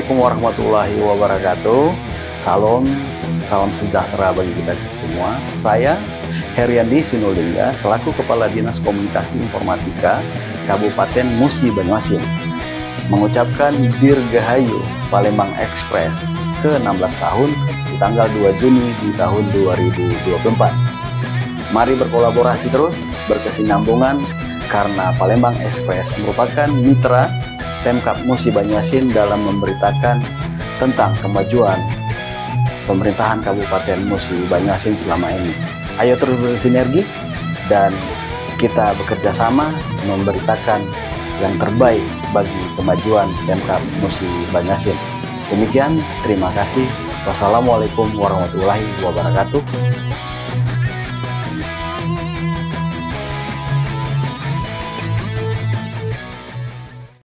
Assalamualaikum warahmatullahi wabarakatuh. Salam sejahtera bagi kita semua. Saya Heriandi Sinulinga selaku Kepala Dinas Komunikasi Informatika Kabupaten Musi Banyuasin mengucapkan Dirgahayu Palembang Express ke-16 tahun di tanggal 2 Juni di tahun 2024. Mari berkolaborasi terus, berkesinambungan, karena Palembang Express merupakan mitra Pemkab Musi Banyuasin dalam memberitakan tentang kemajuan pemerintahan Kabupaten Musi Banyuasin selama ini. Ayo terus bersinergi dan kita bekerja sama memberitakan yang terbaik bagi kemajuan Pemkab Musi Banyuasin. Demikian, terima kasih. Wassalamualaikum warahmatullahi wabarakatuh.